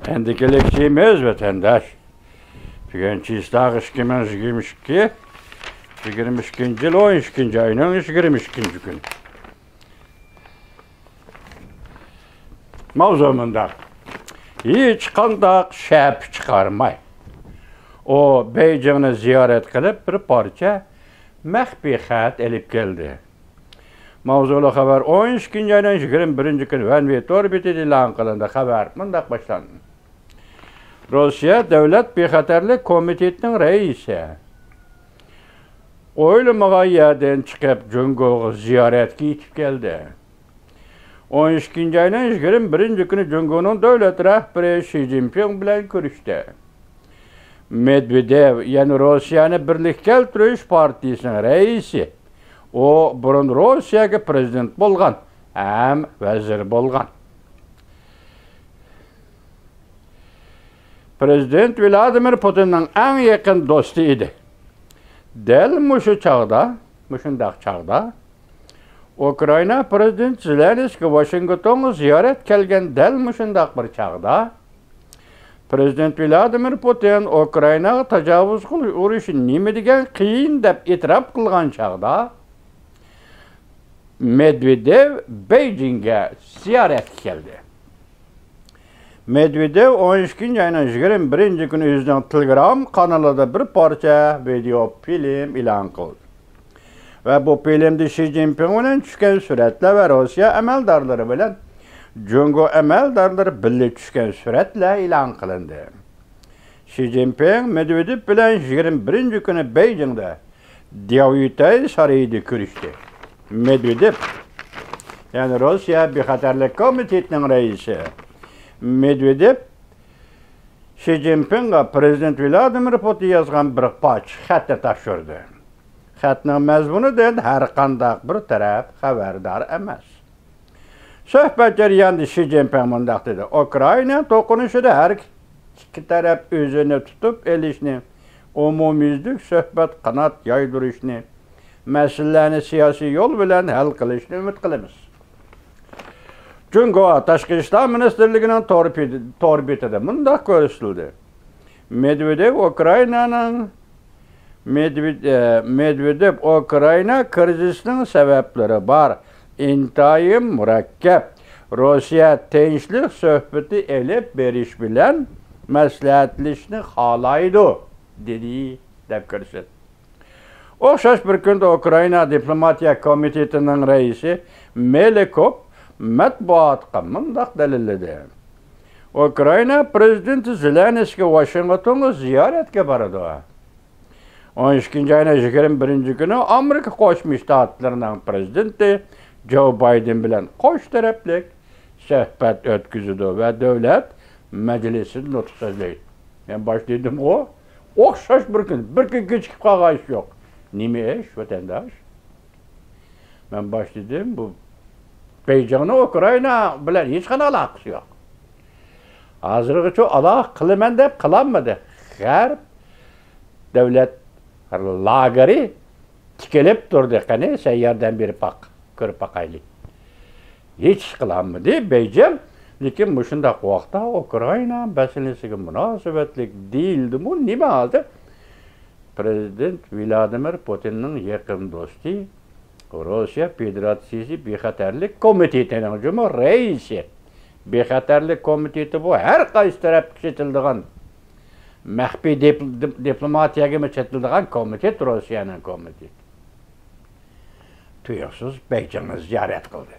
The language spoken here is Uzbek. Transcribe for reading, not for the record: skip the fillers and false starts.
Endikilikçiyimiz vatandaş. Bugün çizdağ 2022, 22. yıl 12. ayının 22. gün. Mavzumunda hiç kandak şep çıkarmay. O Beycan'ı ziyaret kılıp bir parça mehbi xat elip geldi. Mavzulu haber 12. ayının 21. gün Venvet orbiti ilan kılındı. Haber mındak başlandı. Rusya Devlet Bexaterlik Komitetinin reisi. Oylamağa yerden çıkıp Cungo'ya ziyaret gitip geldi. 12. ayının 21. günü Cungo'nun devlet rehberi Xi Jinping bilen görüştü. Medvedev, yani Rusya'nın Birlik Keltiriş Partisi'nin reisi. O burun Rusya'ya prezident bolgan, hem vezir bolgan. Prezident Vladimir Putin'in en yakın dostu idi. Del muşu çağda, muşundak çağda, Ukrayna Prezident Zelenski Washington'a ziyaret kelgen del muşundak bir çağda, Prezident Vladimir Putin Ukraynaga tajavuz uruşu nime degen qiyin dep etiraf kılgan çağda, Medvedev Beijing'e ziyaret geldi. Medvedev 12. ayının 21. günü yüzden Telegram kanalında bir parça video film ilan kıldı. Ve bu filmde Xi Jinping'in düşken suretle ve Rusya emeldarları bilen Cungo emeldarları birlik düşken suretle ilan kılındı. Xi Jinping Medvedev bilen 21. günü Beijing'de Diyavyutay Sarayı'da görüştü. Medvedev, yani Rusya Bexaterlik Komitetinin reisi Medvedev, Xi Jinping'e Prezident Vladimir Putin yazgan bir paç xatni topshirdi. Xatning mazmunidan har qanday bir taraf xabardor emas. Suhbat jarayonida Xi Jinping mundaq dedi: Ukraina to'qinishida har ikki taraf o'zini tutib elishni, umumyuzlik suhbat qanot yoydirishni, masalalarni siyosiy yo'l bilan hal qilishni umid qilamiz. Cungo Tashqi ishlar Ministerligining torbetida mundaq ko'rsatildi. Medvedev Ukraina krizisining sabablari bor. Intayin murakkab. Rusya tinchlik suhbati elib berish bilan maslahatlashishni xohlaydi, dedi deb ko'rsatdi. O'xshash bir kunda Ukraina Diplomatiya Komitetining raisi Melekov matbuotga mundaq dalilladi. Ukraina prezidenti Zelenski Washingtonga ziyoratga boradi. 12. ayının 21. günü Amerika Qo'shma Shtatlarining prezidenti Joe Biden bilan qo'sh taraflik suhbat o'tkazdi ve davlat majlisi nutq so'zlaydi. Men boshlaydim o o'xshash bir kun kechikib qolgan ish yo'q. Nima ish vatandosh? Men boshlaydim bu Beycan'ı Ukrayna bilen hiç qanday alakası yok. Hazırgıça alaq qılaman deb qılanmadı. G'arb davlat lageri tikilib turdi. Qani sen yerden bir bak, ko'rib baqaylik. Hiç qılanmadı Beycan. Lekin bu shundaq vaqtda Ukrayna masalasiga munosabatlik değildi. Bu nima oldu? Prezident Vladimir Putin'ning yaqin do'sti Rusya Federatsiyasi Bexaterlik Komitetining reisi. Bexaterlik Komiteti bu her qaysi taraf chetildigan maxfiy diplomatiyaga chetildigan komitet, Rusya'nın komiteti. Tuyuqsiz Beycan'ı ziyaret qildi.